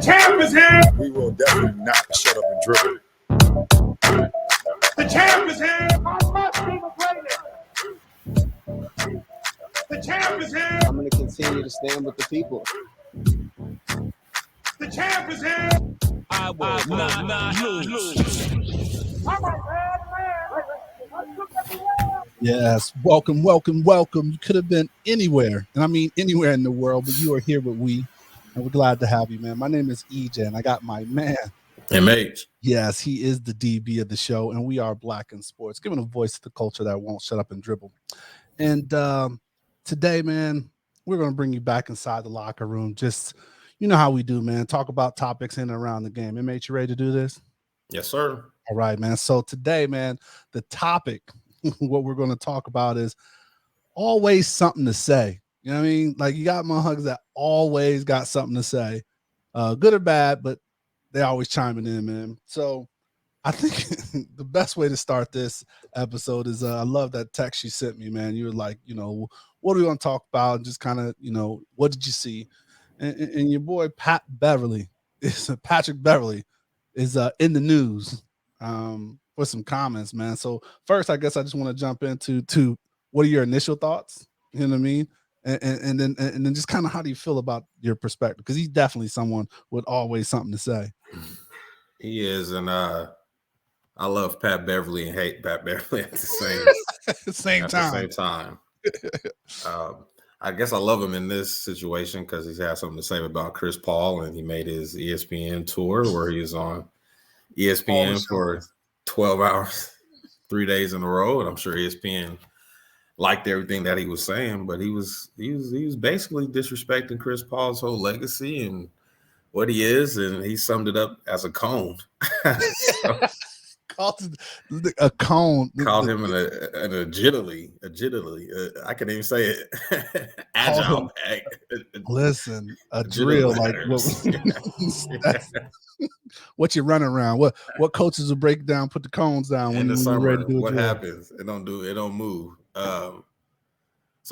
champ is here. We will definitely not shut up and dribble. The champ is here. The champ is here. I'm going to continue to stand with the people. The champ is here. I will not lose. Yes, welcome. You could have been anywhere, and I mean anywhere in the world, but you are here with we, and we're glad to have you, man. My name is EJ, and I got my man. MH. Yes, he is the DB of the show, and we are Black in Sports, giving a voice to the culture that won't shut up and dribble. And today, man, we're going to bring you back inside the locker room. Just, you know how we do, man. Talk about topics in and around the game. MH, you ready to do this? Yes, sir. All right, man. So today, man, the topic, what we're going to talk about is always something to say. You know what I mean? Like, you got motherfuckers that always got something to say, good or bad, but they always chiming in, man. So I think the best way to start this episode is I love that text you sent me, man. You were like, you know, what are we going to talk about? And just kind of, you know, what did you see? And your boy Patrick Beverly is in the news for some comments, man. So first, I guess I just want to jump into what are your initial thoughts? You know what I mean? And then just kind of how do you feel about your perspective? Because he's definitely someone with always something to say. He is, and I love Pat Beverly and hate Pat Beverly at the same time. I guess I love him in this situation because he's had something to say about Chris Paul, and he made his ESPN tour where he was on ESPN for 12 hours, 3 days in a row, and I'm sure ESPN liked everything that he was saying, but he was basically disrespecting Chris Paul's whole legacy and what he is, and he summed it up as a cone. Called it a cone. Called him an agility. I can't even say it. Agile bag. Listen, a drill like what you running around? What coaches will break down, put the cones down in the summer? Ready to do what happens? It don't move. So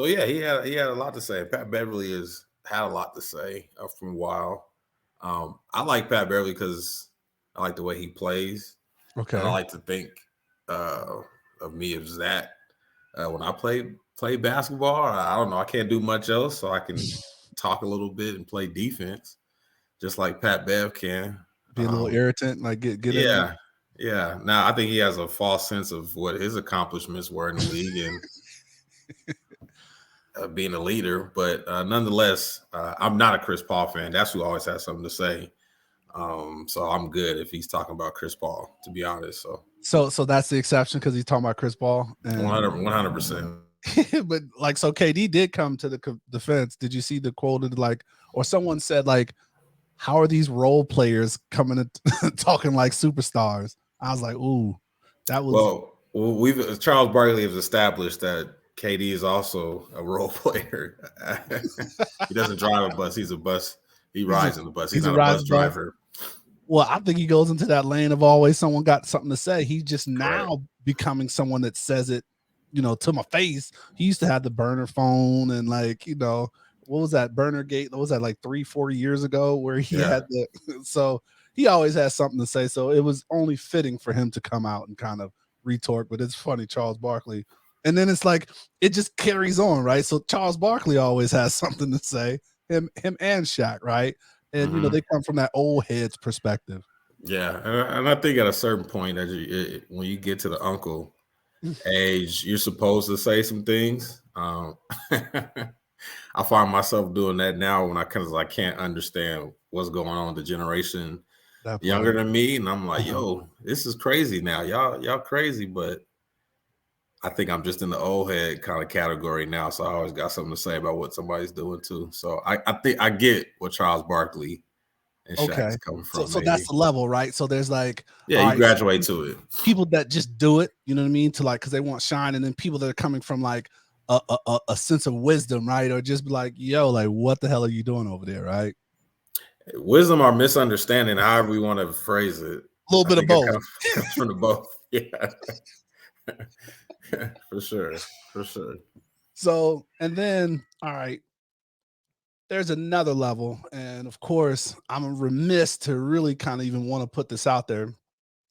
yeah, he had a lot to say. Pat Beverly has had a lot to say for a while. I like Pat Beverly because I like the way he plays. Okay, and I like to think of me as that when I play basketball. I don't know. I can't do much else, so I can talk a little bit and play defense, just like Pat Bev can. Be a little irritant, like get yeah. Yeah. Now I think he has a false sense of what his accomplishments were in the league and being a leader. But nonetheless, I'm not a Chris Paul fan. That's who always has something to say. So I'm good if he's talking about Chris Paul, to be honest. So that's the exception because he's talking about Chris Paul. 100%. But like, so KD did come to the defense. Did you see the quoted like, or someone said like, how are these role players coming and talking like superstars? I was like, ooh, that was. Well, Charles Barkley has established that KD is also a role player. He doesn't drive a bus; he's a bus. He rides in the bus. He's not a bus driver. Well, I think he goes into that lane of always someone got something to say. He's just now becoming someone that says it, you know, to my face. He used to have the burner phone and like, you know, what was that burner gate? What was that like 3-4 years ago where he had so he always has something to say. So it was only fitting for him to come out and kind of retort. But it's funny, Charles Barkley. And then it's like it just carries on, right? So Charles Barkley always has something to say. Him and Shaq, right? And you know they come from that old head's perspective. Yeah, and I think at a certain point, when you get to the uncle age, you're supposed to say some things. I find myself doing that now when I can't understand what's going on with the generation younger than me, and I'm like, yo, this is crazy now. Y'all crazy, but I think I'm just in the old head kind of category now, so I always got something to say about what somebody's doing too. So I think I get what Charles Barkley and Shaq is coming from. So that's the level, right? So there's like, you graduate to it. People that just do it, you know what I mean, to like because they want shine, and then people that are coming from like a sense of wisdom, right? Or just be like, yo, like what the hell are you doing over there, right? Wisdom or misunderstanding, however we want to phrase it. A little bit of both. Comes from the both. Yeah. For sure. So, and then, all right, there's another level, and of course, I'm remiss to really kind of even want to put this out there.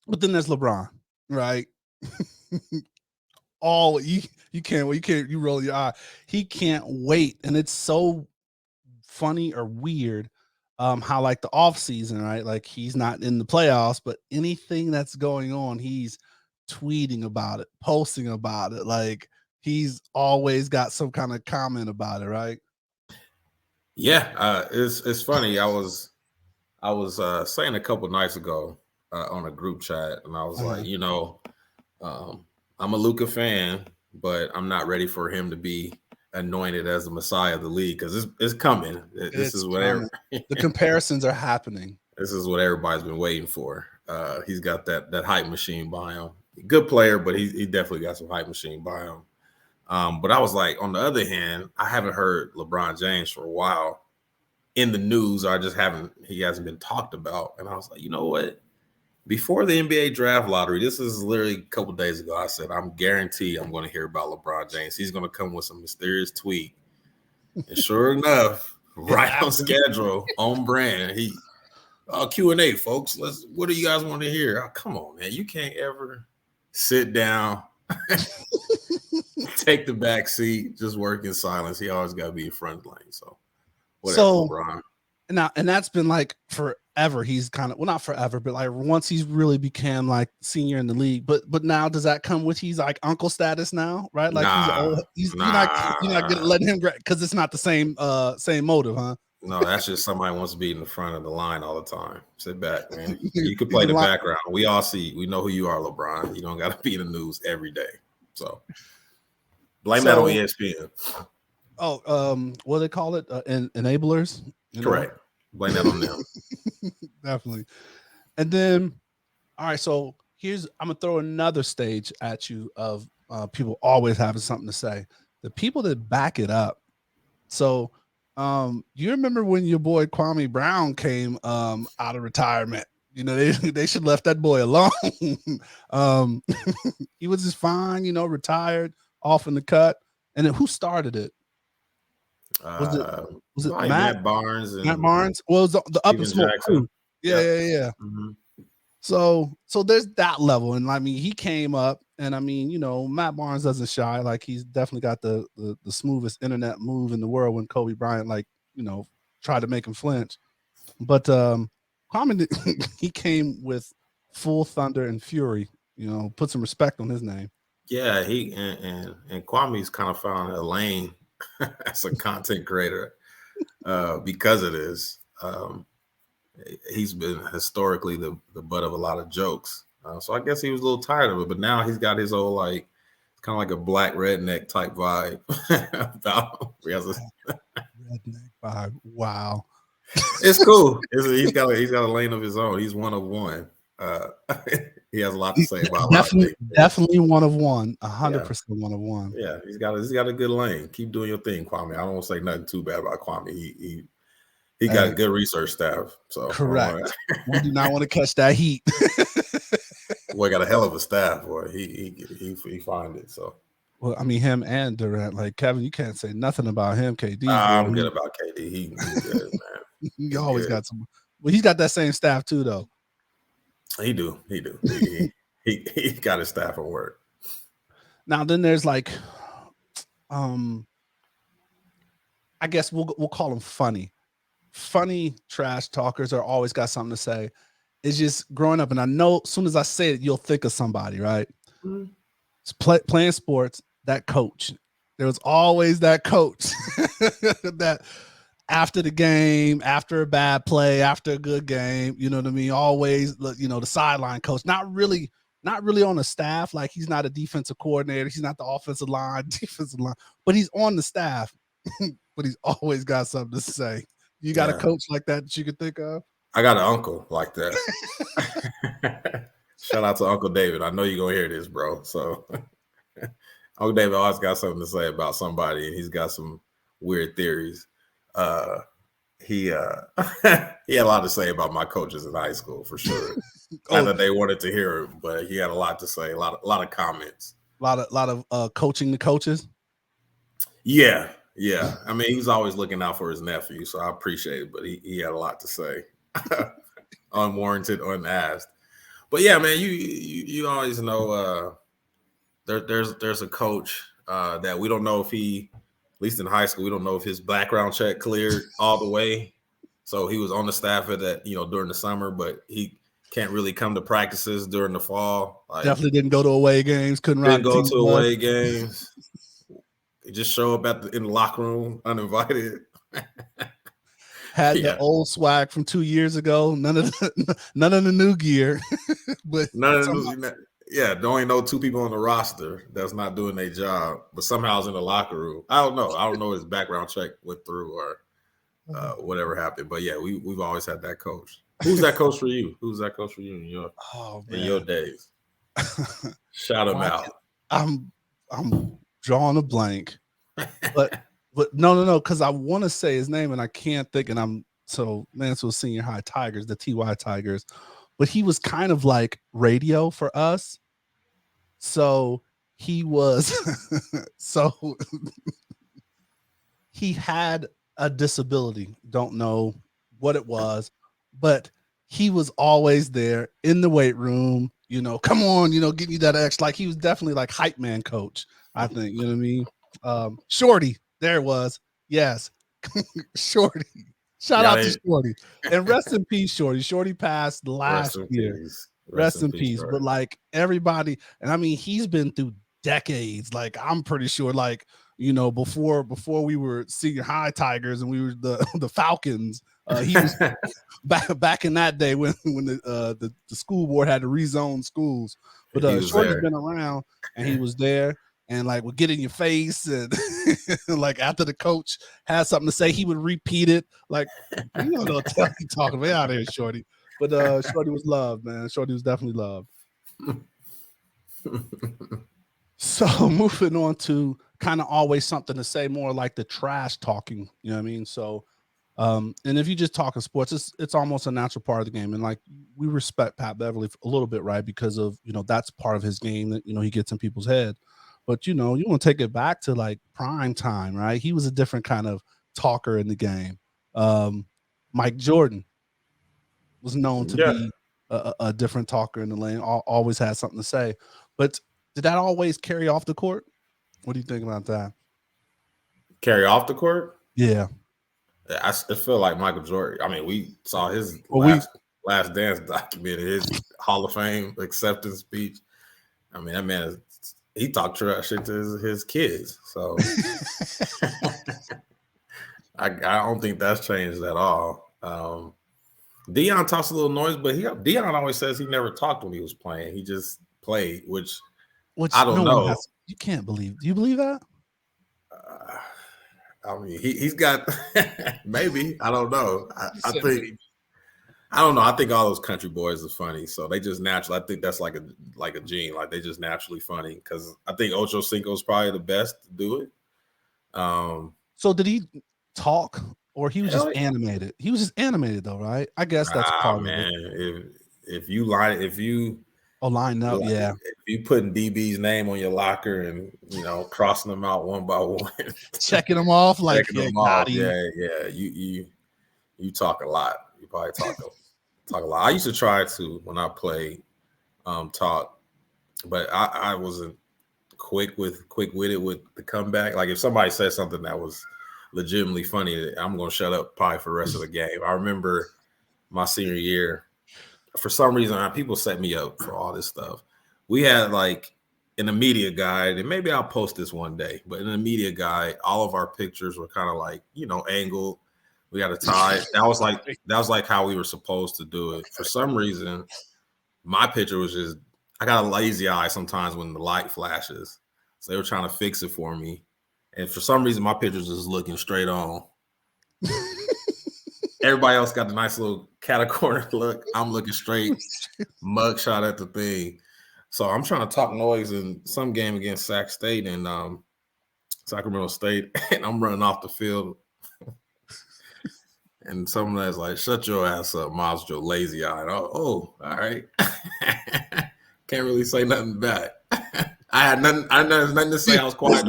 But then there's LeBron, right? All you can't you roll your eye. He can't wait, and it's so funny or weird how like the off season, right? Like he's not in the playoffs, but anything that's going on, he's tweeting about it, posting about it. Like he's always got some kind of comment about it, right? Yeah, it's funny. I was saying a couple nights ago on a group chat, and I was like, I'm a Luka fan, but I'm not ready for him to be anointed as the Messiah of the league because it's coming. This is what the comparisons are happening. This is what everybody's been waiting for. He's got that hype machine by him. Good player, but he definitely got some hype machine by him. But I was like, on the other hand, I haven't heard LeBron James for a while in the news. He hasn't been talked about. And I was like, you know what? Before the NBA draft lottery, this is literally a couple days ago, I said, I'm guaranteed I'm going to hear about LeBron James. He's going to come with some mysterious tweet. And sure enough, right on schedule, on brand, Q&A, folks. What do you guys want to hear? Oh, come on, man. You can't ever sit down, take the back seat, just work in silence. He always got to be in front lane. So, whatever, LeBron. And that's been like forever. He's kind of, well, not forever, but like once he's really became like senior in the league. But now does that come with he's like uncle status now, right? Like you're not gonna let him because it's not the same motive, huh? No, that's just somebody wants to be in the front of the line all the time. Sit back, man. You can play the background. We know who you are, LeBron. You don't got to be in the news every day. So blame that on ESPN. Oh, what do they call it? Enablers. Correct. Blame that on them. Definitely. And then, all right. So I'm gonna throw another stage at you of people always having something to say. The people that back it up. So. You remember when your boy Kwame Brown came out of retirement? You know, they should left that boy alone. He was just fine, retired, off in the cut. And then who started it? Was it Matt Barnes? Matt Barnes? Well, it was the Up and Smoke crew. Yeah. Mm-hmm. So there's that level. And I mean, he came up, and I mean, Matt Barnes doesn't shy. Like he's definitely got the smoothest internet move in the world when Kobe Bryant, tried to make him flinch. But Kwame, he came with full thunder and fury, put some respect on his name. Yeah, he and Kwame's kind of found a lane as a content creator because of this. He's been historically the butt of a lot of jokes. So I guess he was a little tired of it, but now he's got his old kind of like a black redneck type vibe about redneck vibe. Wow. It's cool. He's got a lane of his own. He's one of one. He has a lot to say about definitely one of one, 100% one of one. Yeah, he's got a good lane. Keep doing your thing, Kwame. I don't want to say nothing too bad about Kwame. He got a good research staff. So correct. We do not want to catch that heat. Boy, got a hell of a staff. Boy, he find it. So well, I mean, him and Durant. Like Kevin, you can't say nothing about him. KD. I'm good about KD. He's good, man. He always got some. Well, he's got that same staff too, though. He do. He got his staff at work. Now then, there's I guess we'll call them funny trash talkers are always got something to say. It's just growing up, and I know as soon as I say it, you'll think of somebody, right? Mm-hmm. It's playing sports, that coach. There was always that coach that after the game, after a bad play, after a good game, you know what I mean? Always, the sideline coach, not really on the staff. Like he's not a defensive coordinator. He's not the defensive line, but he's on the staff, but he's always got something to say. You got a coach like that you could think of? I got an uncle like that. Shout out to Uncle David. I know you're going to hear this, bro. So Uncle David always got something to say about somebody, and he's got some weird theories. He had a lot to say about my coaches in high school, for sure. Not that they wanted to hear it, but he had a lot to say, a lot of comments. A lot of coaching the coaches? Yeah. Yeah, I mean, he was always looking out for his nephew, so I appreciate it. But he had a lot to say, unwarranted, unasked. But yeah, man, you always know there's a coach that we don't know if he, at least in high school, we don't know if his background check cleared all the way. So he was on the staff at that, during the summer, but he can't really come to practices during the fall. Like, definitely didn't go to away games. Didn't go to away games. Just show up in the locker room uninvited. Had the old swag from 2 years ago. None of the new gear. But don't even know two people on the roster that's not doing their job, but somehow it's in the locker room. I don't know if his background check went through or whatever happened. But yeah, we've always had that coach. Who's that coach for you? Who's that coach for you in your days? Shout him out. I'm drawing a blank, but no, because I want to say his name and I can't think, and Mansfield Senior High Tigers, the TY Tigers, but he was kind of like radio for us. So he was, he had a disability. Don't know what it was, but he was always there in the weight room. Come on, getting you that X. Like he was definitely like hype man coach. I think, you know what I mean? Shorty, there it was. Yes. Shorty. Shout out to Shorty. And rest in peace, Shorty. Shorty passed last year. Rest in peace. But like everybody, and I mean, he's been through decades. Like I'm pretty sure, like, before we were Senior High Tigers and we were the Falcons, he was back in that day when the school board had to rezone schools. But Shorty's been around and he was there. And like would get in your face, and like after the coach had something to say, he would repeat it. Like you don't know what you're talking about out here, Shorty. But Shorty was loved, man. Shorty was definitely loved. So moving on to kind of always something to say, more like the trash talking. You know what I mean? So, and if you just talking sports, it's almost a natural part of the game. And like we respect Pat Beverly a little bit, right? Because of that's part of his game that he gets in people's head. But, you want to take it back to like prime time, right? He was a different kind of talker in the game. Mike Jordan was known to be a different talker in the lane, always had something to say. But did that always carry off the court? What do you think about that? Carry off the court? Yeah. I feel like Michael Jordan. I mean, we saw his last dance documentary, his Hall of Fame acceptance speech. I mean, that man he talked trash shit to his kids. So I don't think that's changed at all. Dion talks a little noise, but Dion always says he never talked when he was playing. He just played, which I don't know. You can't believe. Do you believe that? I mean, he's got maybe. I don't know. I think. I don't know. I think all those country boys are funny, so they just naturally. I think that's like a gene. Like they just naturally funny because I think Ocho Cinco is probably the best to do it. So did he talk, or he was just animated? He was just animated, though, right? I guess that's part of it. If you line up, yeah. If you putting DB's name on your locker and crossing them out one by one, checking them off, like you talk a lot. You probably talk a lot. I used to try to when I played talk, but I wasn't quick-witted with the comeback. Like if somebody said something that was legitimately funny, I'm gonna shut up probably for the rest of the game. I remember my senior year, for some reason, people set me up for all this stuff. We had like in the media guide, and maybe I'll post this one day, but in the media guide, all of our pictures were kind of like angled. We had a tie. That was like how we were supposed to do it. For some reason, my picture was just, I got a lazy eye sometimes when the light flashes. So they were trying to fix it for me. And for some reason, my picture was just looking straight on. Everybody else got the nice little cat corner look. I'm looking straight, mug shot at the thing. So I'm trying to talk noise in some game against Sac State and Sacramento State, and I'm running off the field. And someone that's like, shut your ass up, Miles Joe, lazy eye. Oh, all right. Can't really say nothing back. I had nothing to say. I was quiet.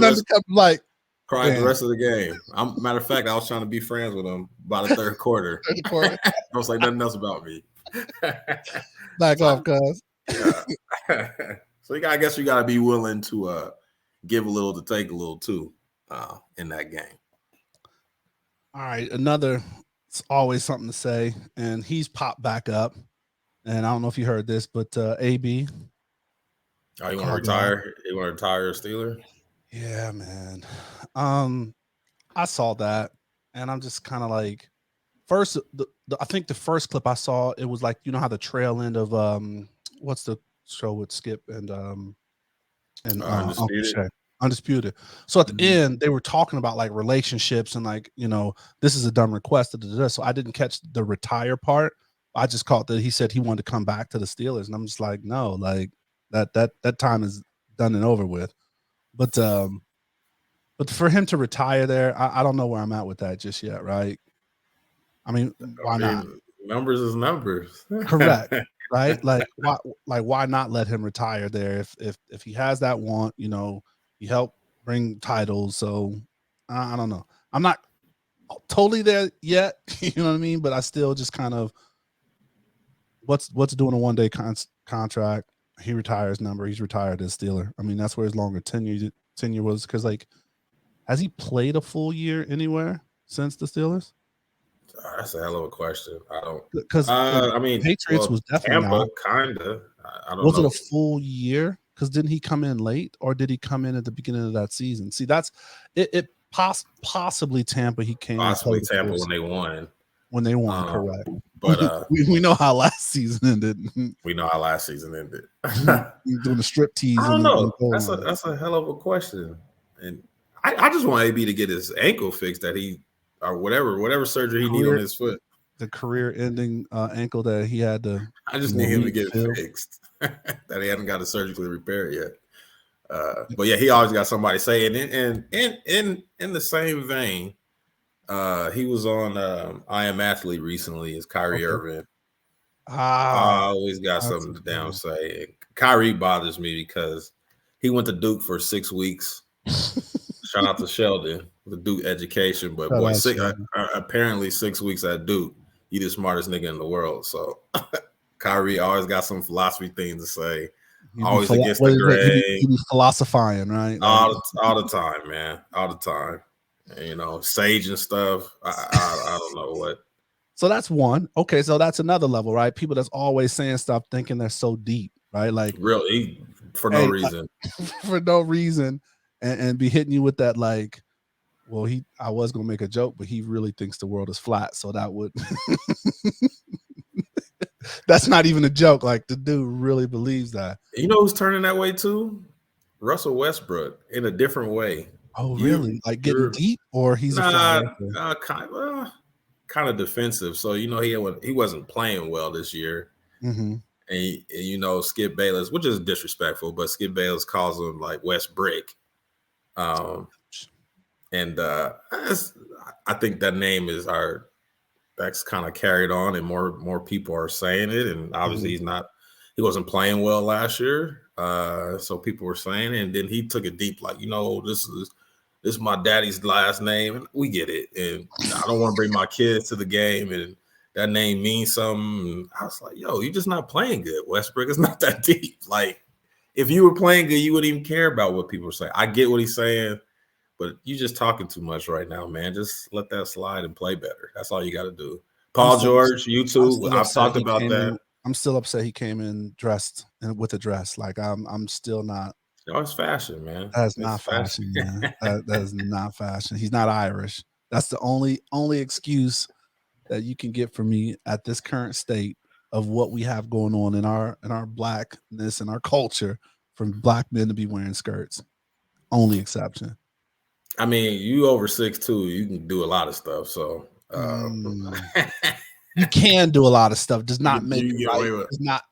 Like, Cried the rest of the game. Matter of fact, I was trying to be friends with him by the third quarter. I was like nothing else about me. Back off, cuz. Yeah. So I guess you got to be willing to give a little to take a little too in that game. All right, it's always something to say, and he's popped back up. And I don't know if you heard this, but AB. Oh, you want to retire? You want to retire a Steeler? Yeah, man. I saw that, and I'm just kind of like, first, I think the first clip I saw, it was like, you know how the trail end of what's the show with Skip and Undisputed. So at the end, they were talking about like relationships and like, you know, this is a dumb request. So I didn't catch the retire part. I just caught that he said he wanted to come back to the Steelers, and I'm just like, no, like that time is done and over with. But for him to retire there, I don't know where I'm at with that just yet, right? I mean, why not? Numbers is numbers. Correct. Right? Why not let him retire there if he has that want, you know, he helped bring titles. So I don't know. I'm not totally there yet, you know what I mean? But I still just kind of what's doing a one-day contract. He retires he's retired as Steeler. I mean, that's where his longer tenure was, because like, has he played a full year anywhere since the Steelers? That's a hell of a question. I don't, because I mean, Patriots was definitely Tampa, kind of. I don't know. Was it a full year? Because didn't he come in late, or did he come in at the beginning of that season? See, that's it. Possibly Tampa. He came possibly Tampa when they won. When they won, correct. But we know how last season ended. We know how last season ended. Doing the strip tease. I don't know. That's a hell of a question, and I just want AB to get his ankle fixed, that he or whatever surgery he needed on his foot. The career-ending ankle that he had to. I just need him to get it fixed. That he hasn't got it surgically repaired yet. But yeah, he always got somebody saying. And in the same vein, he was on I Am Athlete recently as Kyrie Irving. I always got something to down say. And Kyrie bothers me because he went to Duke for 6 weeks. Shout out to Sheldon, the Duke education. But boy, apparently 6 weeks at Duke, you the smartest nigga in the world. So Kyrie always got some philosophy things to say. Always against the grain. He be philosophizing, right? All the time, man. All the time. And, you know, sage and stuff. I don't know what. So that's one. Okay, so that's another level, right? People that's always saying stuff thinking they're so deep, right? Like really for no reason. For no reason. And be hitting you with that, like, well, I was gonna make a joke, but he really thinks the world is flat. So that would that's not even a joke. Like, the dude really believes that. You know who's turning that way too? Russell Westbrook, in a different way. Oh, really? Like getting deep, or he's kind of defensive. So you know he wasn't playing well this year. Mm-hmm. And you know Skip Bayless, which is disrespectful, but Skip Bayless calls him like West Brick. I think that name that's kind of carried on, and more people are saying it. And obviously he wasn't playing well last year. So people were saying it, and then he took it deep, like, you know, this is my daddy's last name, and we get it. And I don't want to bring my kids to the game, and that name means something. And I was like, yo, you're just not playing good, Westbrook. It's not that deep. Like, if you were playing good, you wouldn't even care about what people are saying. I get what he's saying, but you're just talking too much right now, man. Just let that slide and play better. That's all you got to do. Paul George, you too. I've talked about that. I'm still upset he came in dressed and with a dress. Like, I'm still not. Oh, it's fashion, man. That's not fashion, man. That is not fashion. He's not Irish. That's the only excuse that you can get from me at this current state of what we have going on in our blackness and our culture, from black men to be wearing skirts. Only exception. I mean, you over 6'2", you can do a lot of stuff. So you can do a lot of stuff. Does not make it right.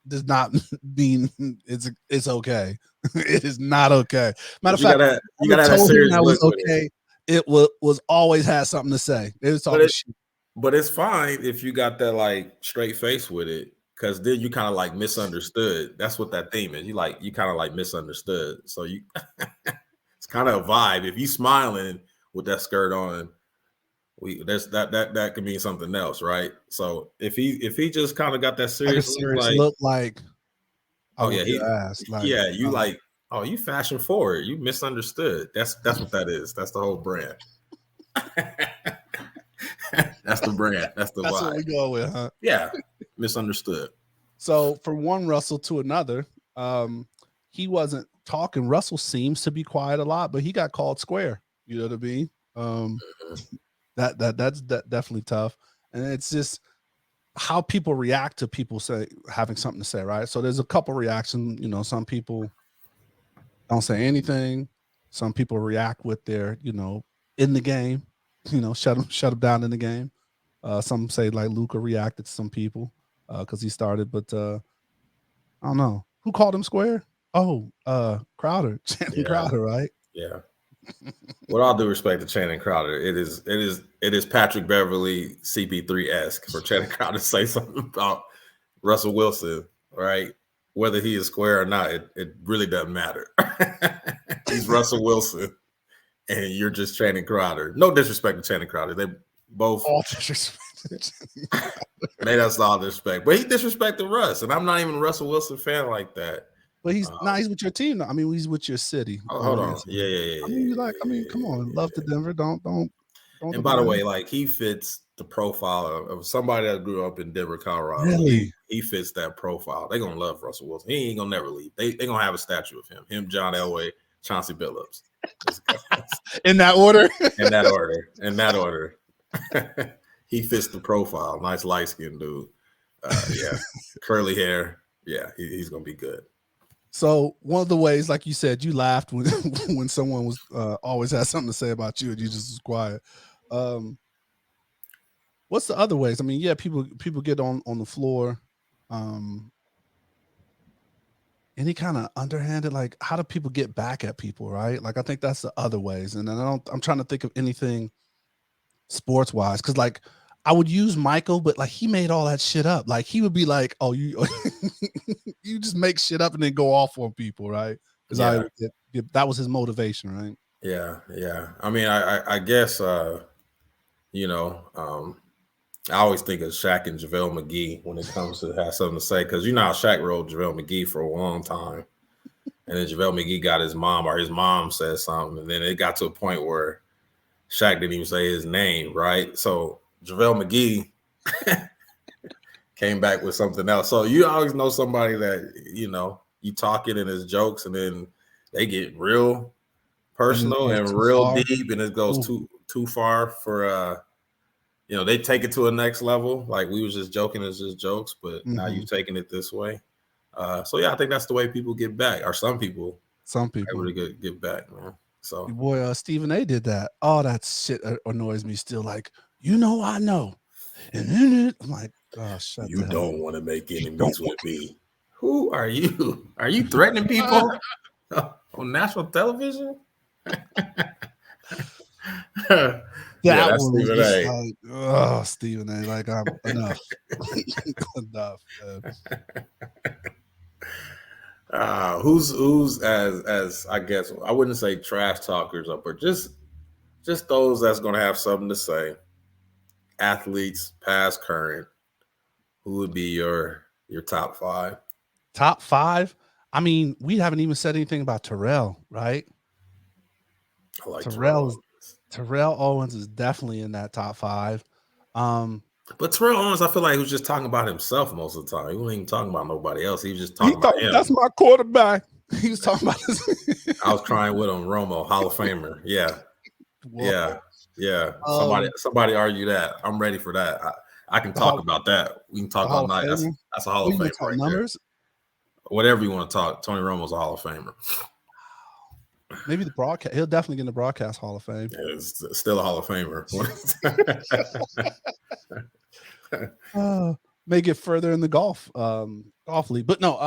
Does not mean it's okay. It is not okay. Matter of fact, you gotta have a serious look. Was okay. It was always had something to say. It was talking shit. But it's fine if you got that like straight face with it, because then you kind of like misunderstood. That's what that theme is. You kind of like misunderstood. So you it's kind of a vibe. If you smiling with that skirt on, that could mean something else, right? So if he just kind of got that Like a serious serious look, like I oh whoop yeah, your ass. Like you like, oh, you fashion forward, you misunderstood. That's what that is. That's the whole brand. That's the brand. That's the that's vibe. what we go with, huh? Yeah, misunderstood. So from one Russell to another, he wasn't talking. Russell seems to be quiet a lot, but he got called square. You know what I mean? That's definitely tough, and it's just how people react to people having something to say, right? So there's a couple reactions. You know, some people don't say anything. Some people react with their, in the game. You know, shut them down in the game. Some say like Luka reacted to some people because he started, but I don't know who called him square. Oh, Crowder, Channing Crowder, right? Yeah. With all due respect to Channing Crowder, it is Patrick Beverly CP3-esque for Channing Crowder to say something about Russell Wilson, right? Whether he is square or not, it really doesn't matter. He's Russell Wilson, and you're just Channing Crowder. No disrespect to Channing Crowder. They both all disrespect. made us all disrespect, but he disrespected Russ, and I'm not even a Russell Wilson fan like that. But he's he's with your team. I mean, he's with your city. Oh, hold on. Yeah. I mean, come on. Love to Denver. Don't. And by the way, like, he fits the profile of somebody that grew up in Denver, Colorado. Really? He fits that profile. They're gonna love Russell Wilson. He ain't gonna never leave. They gonna have a statue of him. Him, John Elway, Chauncey Billups. In that order. In that order. He fits the profile. Nice light skinned dude. Yeah. Curly hair. Yeah, he's gonna be good. So one of the ways, like you said, you laughed when someone was always had something to say about you and you just was quiet. What's the other ways? I mean, yeah, people get on the floor. Any kind of underhanded, like, how do people get back at people, right? Like, I think that's the other ways. And then I'm trying to think of anything sports wise, because like I would use Michael, but like he made all that shit up. Like he would be like, "Oh, you you just make shit up and then go off on people, right?" Because that was his motivation, right? Yeah. I mean, I guess I always think of Shaq and JaVale McGee when it comes to have something to say, because you know how Shaq rode JaVale McGee for a long time, and then JaVale McGee got his mom said something, and then it got to a point where Shaq didn't even say his name, right? So JaVale McGee came back with something else. So you always know somebody that, you talking in his jokes, and then they get real personal and real deep, and it goes too far for they take it to a next level. Like, we was just joking, it's just jokes, but now you've taken it this way. So yeah, I think that's the way people get back, or some people really get back, man. So your boy Stephen A did that. Oh, that shit annoys me still. Like, I know. And then I'm like, oh, shut you don't want to make enemies with me. Who are you? Are you threatening people on national television? That's Stephen A. Like, oh, Stephen A. Like, I'm enough. Enough. Who's as I guess, I wouldn't say trash talkers, but just those that's gonna have something to say. Athletes, past, current. Who would be your top five? Top five? I mean, we haven't even said anything about Terrell, right? I like Terrell Owens is definitely in that top five. But Terrell Owens, I feel like he was just talking about himself most of the time. He wasn't even talking about nobody else. He was just talking about him. That's my quarterback. He was talking about his I was crying with him, Romo, Hall of Famer. Yeah. Whoa. Yeah. Somebody argue that. I'm ready for that. I can talk about that. We can talk all night. That's a Hall of Famer right numbers? There. Whatever you want to talk. Tony Romo's a Hall of Famer. Maybe the broadcast. He'll definitely get in the broadcast Hall of Fame. Yeah, it's still a Hall of Famer. May get further in the golf league, but no,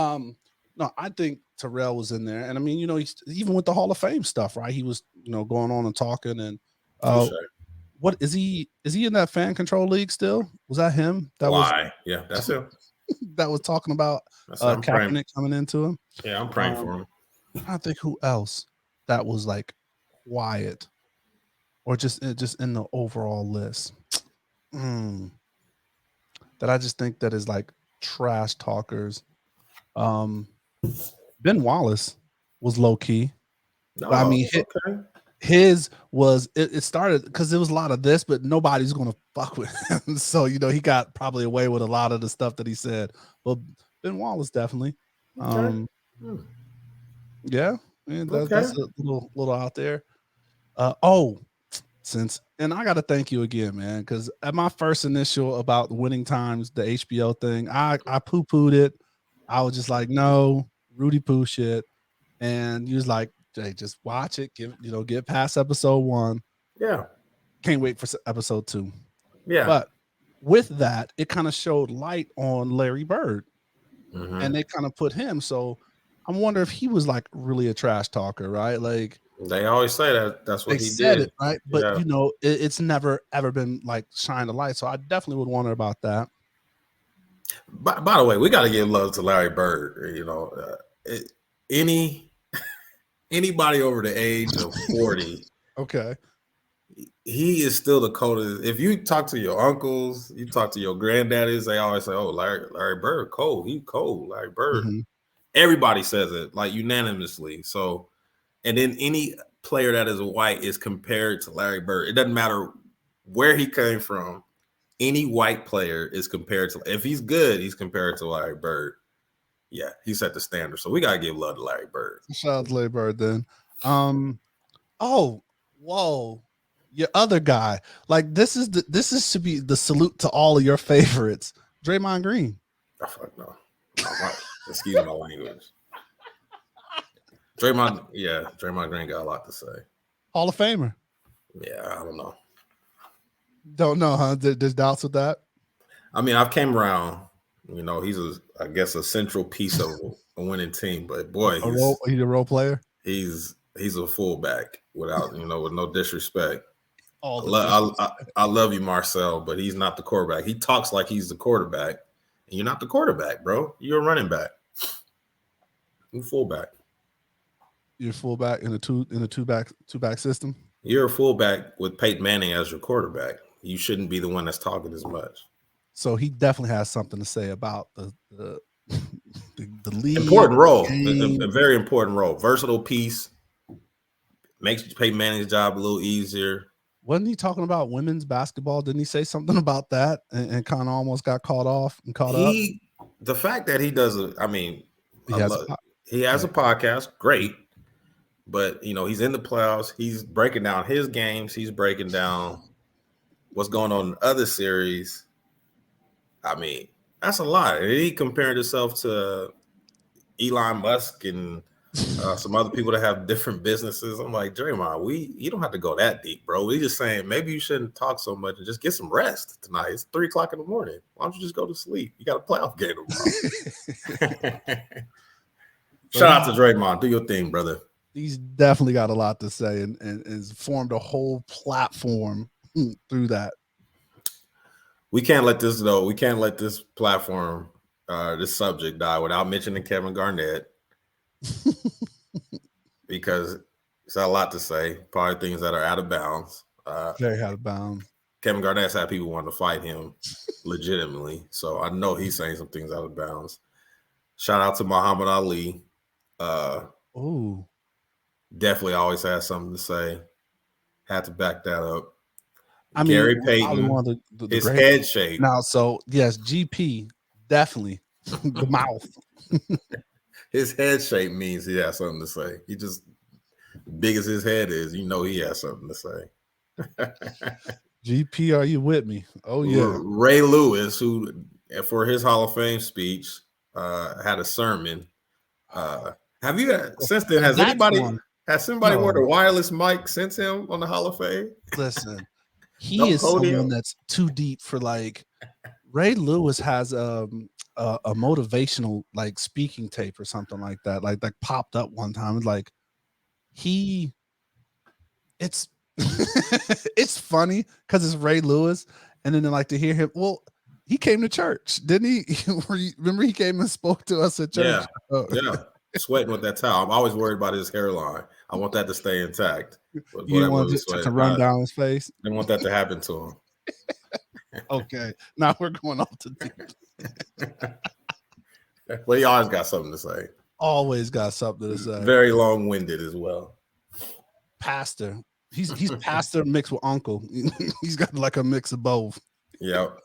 I think Terrell was in there, and I mean, he's even with the Hall of Fame stuff, right? He was, going on and talking, and what is he in that fan control league still? Was that him? Yeah, that's him. That was talking about Kaepernick coming into him. Yeah, I'm praying for him. I think who else that was like quiet or just in the overall list. That I just think that is like trash talkers. Ben Wallace was low key. No, But I mean, okay. his was it started because there was a lot of this, but nobody's gonna fuck with him. So he got probably away with a lot of the stuff that he said. But Ben Wallace definitely. Okay. Yeah, and Okay. that's a little out there. And I gotta thank you again, man, because at my first initial about winning times, the HBO thing, I poo-pooed it. I was just like, no, Rudy Poo shit. And he was like, hey, just watch it, get past episode 1. Yeah. Can't wait for episode 2. Yeah. But with that, it kind of showed light on Larry Bird. And they kind of put him. So I wonder if he was like really a trash talker, right? Like they always say that's what they he said did. it, right? But it's never ever been like shined a light. So I definitely would wonder about that. By the way, we got to give love to Larry Bird. Anybody over the age of 40, okay, he is still the coldest. If you talk to your uncles, you talk to your granddaddies, they always say, "Oh, Larry Bird, cold. He cold. Larry Bird." Everybody says it like unanimously. So, and then any player that is white is compared to Larry Bird. It doesn't matter where he came from. Any white player is compared to. If he's good, he's compared to Larry Bird. Yeah, he set the standard. So we gotta give love to Larry Bird. Shout out to Larry Bird then. Oh, whoa. Your other guy. Like this should be the salute to all of your favorites. Draymond Green. Oh, fuck no. Excuse my language. Draymond Green got a lot to say. Hall of Famer. Yeah, I don't know. Don't know, huh? There's doubts with that. I mean, I've came around. He's I guess a central piece of a winning team, but boy, he's a role player. He's a fullback without with no disrespect. I love you, Marcel, but he's not the quarterback. He talks like he's the quarterback, and you're not the quarterback, bro. You're a running back. You're fullback. You're fullback in a two back system. You're a fullback with Peyton Manning as your quarterback. You shouldn't be the one that's talking as much. So he definitely has something to say about the league. Important role, a very important role. Versatile piece. Makes Peyton Manning's job a little easier. Wasn't he talking about women's basketball? Didn't he say something about that and kind of almost got caught up? The fact that he does it, I mean, he has a podcast, great. But, he's in the playoffs. He's breaking down his games. He's breaking down what's going on in other series. I mean, that's a lot. He compared himself to Elon Musk and some other people that have different businesses. I'm like, Draymond, you don't have to go that deep, bro. We just saying maybe you shouldn't talk so much and just get some rest tonight. It's 3:00 in the morning. Why don't you just go to sleep? You got a playoff game tomorrow. Shout out to Draymond. Do your thing, brother. He's definitely got a lot to say and has formed a whole platform through that. We can't let this though. We can't let this platform, this subject die without mentioning Kevin Garnett, because it's got a lot to say. Probably things that are out of bounds. Very out of bounds. Kevin Garnett's had people wanting to fight him legitimately, so I know he's saying some things out of bounds. Shout out to Muhammad Ali. Definitely always has something to say. Had to back that up. I mean, Gary Payton, his head shape. Now, so yes, GP, definitely the mouth. His head shape means he has something to say. He just, big as his head is, he has something to say. GP, are you with me? Oh, yeah. Ray Lewis, who, for his Hall of Fame speech, had a sermon. Have you, since then, has somebody worn a wireless mic since him on the Hall of Fame? Listen. He is someone that's too deep for like. Ray Lewis has a motivational like speaking tape or something like that, like popped up one time. Like it's it's funny because it's Ray Lewis, and then like to hear him. Well, he came to church, didn't he? Remember he came and spoke to us at church. Yeah, sweating with that towel. I'm always worried about his hairline. I want that to stay intact. You didn't want to run down his face. Didn't want that to happen to him. Okay, now we're going off to deep. Well, he always got something to say. Always got something to say. Very long-winded as well. Pastor. He's pastor mixed with uncle. He's got like a mix of both. Yep.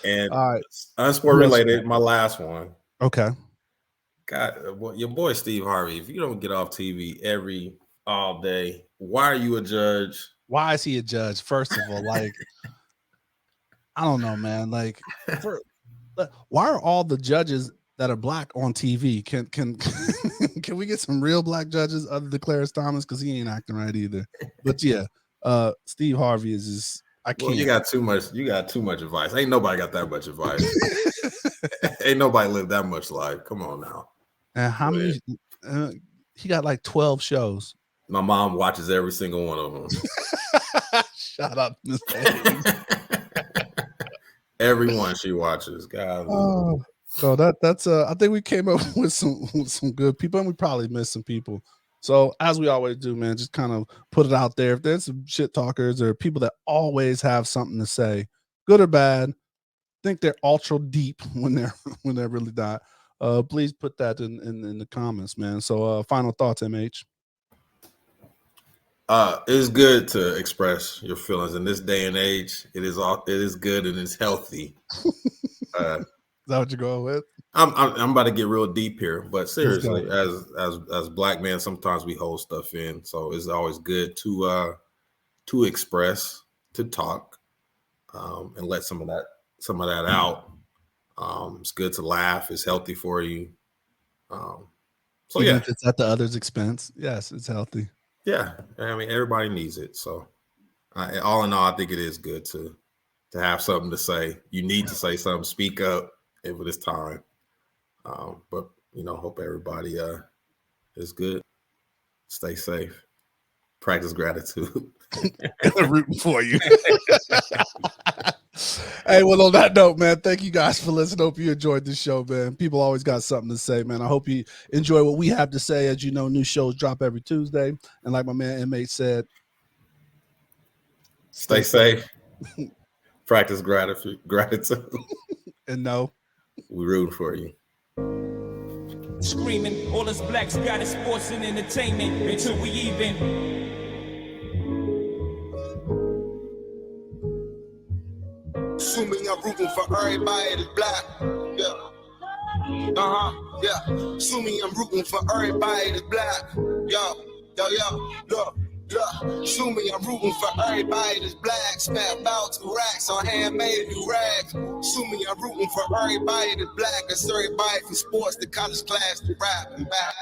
And all right, unsport related, my last one. Okay. God, your boy Steve Harvey. If you don't get off TV all day, why are you a judge? Why is he a judge? First of all, like, I don't know, man. Like, why are all the judges that are black on TV? Can we get some real black judges other than Clarence Thomas? Because he ain't acting right either. But yeah, Steve Harvey is just, I can't. Well, you got too much advice. Ain't nobody got that much advice. Ain't nobody lived that much life. Come on now. And how many? He got like 12 shows. My mom watches every single one of them. Shut up, Miss Bailey. Everyone she watches. God. So that's I think we came up with some good people, and we probably missed some people. So as we always do, man, just kind of put it out there. If there's some shit talkers or people that always have something to say, good or bad, think they're ultra deep when they're really not. Please put that in the comments, man. So final thoughts, MH. It's good to express your feelings in this day and age. It is good and it's healthy. Is that what you're going with? I'm about to get real deep here, but seriously, as black men, sometimes we hold stuff in. So it's always good to express, to talk, and let some of that out. It's good to laugh. It's healthy for you. So even if it's at the other's expense, yes, it's healthy. Yeah, I mean everybody needs it. So, all in all, I think it is good to have something to say. You need to say something. Speak up if it is time. But hope everybody is good. Stay safe. Practice gratitude. Rooting for you. Hey, well, on that note, man, thank you guys for listening. Hope you enjoyed this show, man. People always got something to say, man. I hope you enjoy what we have to say. As you know, new shows drop every Tuesday. And like my man MH said, stay safe. Practice gratitude. And no, we rooting for you. Screaming, all us blacks got is sports and entertainment until we even. Assuming I'm rooting for everybody that's black. Yeah. Yeah. Assuming I'm rooting for everybody that's black. Look. Assuming I'm rooting for everybody that's black. Spent about 2 racks on handmade new rags. Assuming I'm rooting for everybody that's black. That's everybody from sports to college class to rap and back.